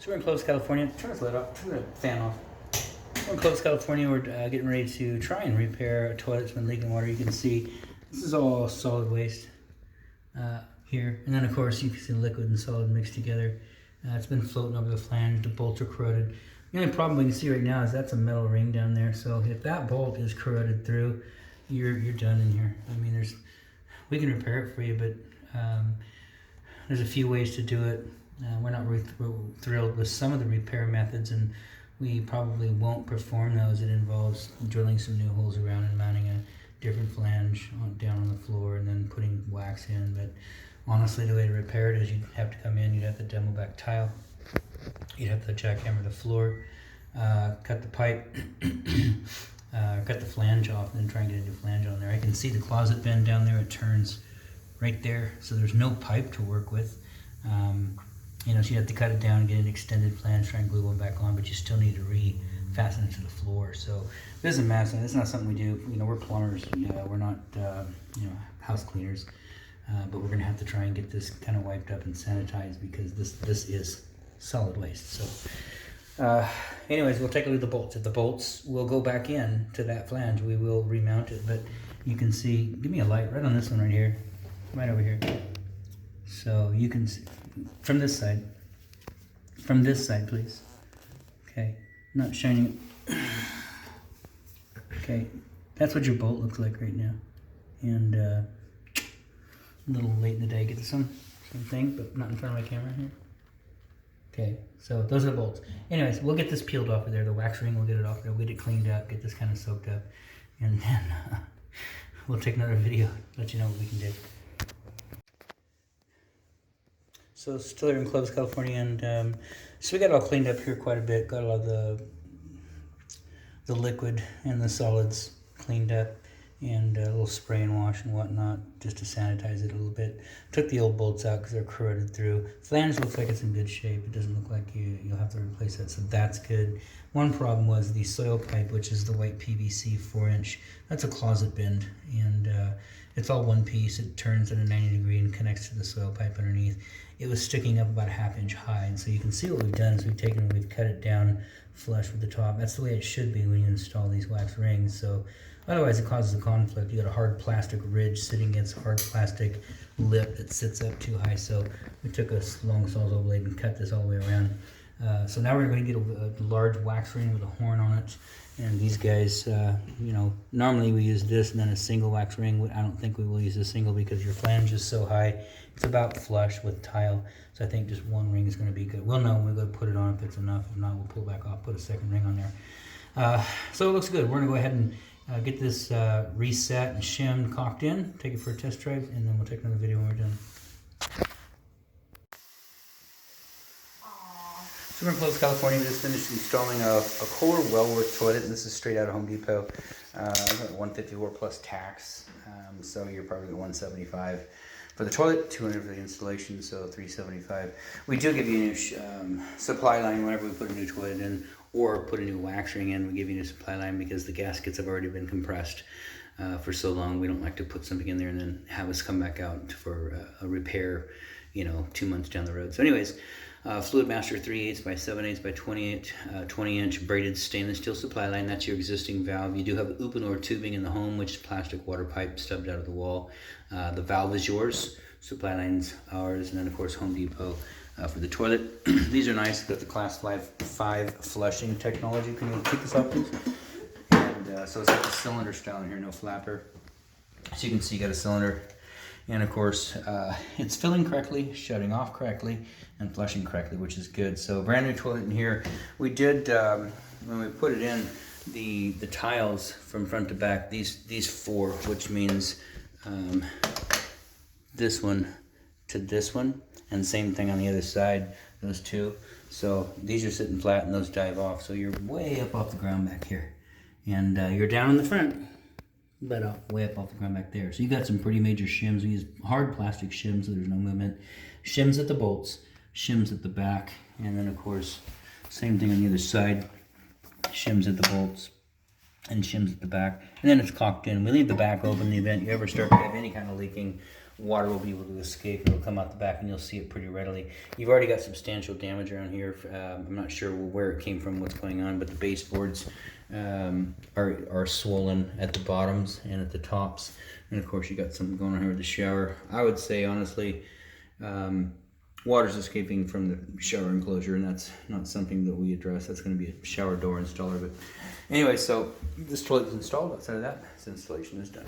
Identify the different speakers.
Speaker 1: So we're in Clovis, California. Turn this lid off. Turn the fan off. We're in Clovis, California. We're getting ready to try and repair a toilet that's been leaking water. You can see this is all solid waste here. And then, of course, you can see liquid and solid mixed together. It's been floating over the flange. The bolts are corroded. The only problem we can see right now is that's a metal ring down there. So if that bolt is corroded through, you're done in here. I mean, we can repair it for you, but there's a few ways to do it. We're not really thrilled with some of the repair methods, and we probably won't perform those. It involves drilling some new holes around and mounting a different flange down on the floor and then putting wax in. But honestly, the way to repair it is you'd have to come in, you'd have to demo back tile, you'd have to jackhammer the floor, cut the pipe, cut the flange off, and then try and get a new flange on there. I can see the closet bend down there. It turns right there, so there's no pipe to work with. You know, so you have to cut it down, get an extended flange, try and glue one back on, but you still need to re-fasten it to the floor. So this is a mess, and it's not something we do. You know, we're plumbers. We're not, you know, house cleaners. But we're gonna have to try and get this kind of wiped up and sanitized because this is solid waste. So, anyways, we'll take a look at the bolts. If the bolts will go back in to that flange, we will remount it. But you can see, give me a light right on this one right here, right over here. So you can see from this side, please. Okay, not shining it. Okay, that's what your bolt looks like right now. And a little late in the day, get this one, same thing, but not in front of my camera here. Okay, so those are the bolts. Anyways, we'll get this peeled off of there, the wax ring, we'll get it off there, we'll get it cleaned up, get this kind of soaked up, and then we'll take another video, let you know what we can do. So still here in Clovis, California, and so we got it all cleaned up here quite a bit, got a lot of the liquid and the solids cleaned up, and a little spray and wash and whatnot just to sanitize it a little bit. Took the old bolts out because they're corroded through. Flange looks like it's in good shape. It doesn't look like you'll have to replace that, so that's good. One problem was the soil pipe, which is the white PVC 4-inch. That's a closet bend, and it's all one piece. It turns at a 90 degree and connects to the soil pipe underneath. It was sticking up about a ½ inch high, and so you can see what we've done is we've cut it down flush with the top. That's the way it should be when you install these wax rings. So otherwise it causes a conflict. You got a hard plastic ridge sitting against a hard plastic lip that sits up too high. So we took a long sawzall blade and cut this all the way around. So now we're going to get a large wax ring with a horn on it. And these guys, you know, normally we use this and then a single wax ring. I don't think we will use a single because your flange is so high. It's about flush with tile. So I think just one ring is going to be good. We'll know when we go to put it on if it's enough. If not, we'll pull back off, put a second ring on there. So it looks good. We're going to go ahead and get this reset and shimmed, caulked in, take it for a test drive, and then we'll take another video when we're done. So we're in Clovis, California. We just finished installing a Kohler well-worth toilet, and this is straight out of Home Depot. I got 154 plus tax, so you're probably at 175 for the toilet, 200 for the installation, so 375. We do give you a new supply line whenever we put a new toilet in, or put a new wax ring in. We give you a new supply line because the gaskets have already been compressed for so long. We don't like to put something in there and then have us come back out for a repair, you know, 2 months down the road. So anyways, Fluid Master 3/8 by 7/8 by 20-inch braided stainless steel supply line. That's your existing valve. You do have Uponor tubing in the home, which is plastic water pipe stubbed out of the wall. The valve is yours. Supply line's ours, and then of course Home Depot for the toilet. These are nice. Got the Class 5 flushing technology. Can you take this off, please? And so it's like a cylinder style in here, no flapper. So you can see you got a cylinder. And of course, it's filling correctly, shutting off correctly, and flushing correctly, which is good. So brand new toilet in here. We did, when we put it in, the tiles from front to back, these four, which means this one to this one, and same thing on the other side, those two. So these are sitting flat and those dive off. So you're way up off the ground back here. And you're down in the front, but way up off the ground back there. So you got some pretty major shims. We use hard plastic shims so there's no movement. Shims at the bolts, shims at the back, and then of course, same thing on the other side. Shims at the bolts and shims at the back. And then it's caulked in. We leave the back open in the event you ever start to have any kind of leaking water will be able to escape. It'll come out the back and you'll see it pretty readily. You've already got substantial damage around here. I'm not sure where it came from, what's going on, but the baseboards are swollen at the bottoms and at the tops. And of course you got something going on here with the shower. I would say honestly, water's escaping from the shower enclosure, and that's not something that we address. That's going to be a shower door installer. But anyway, so this toilet is installed. Outside of that, this installation is done.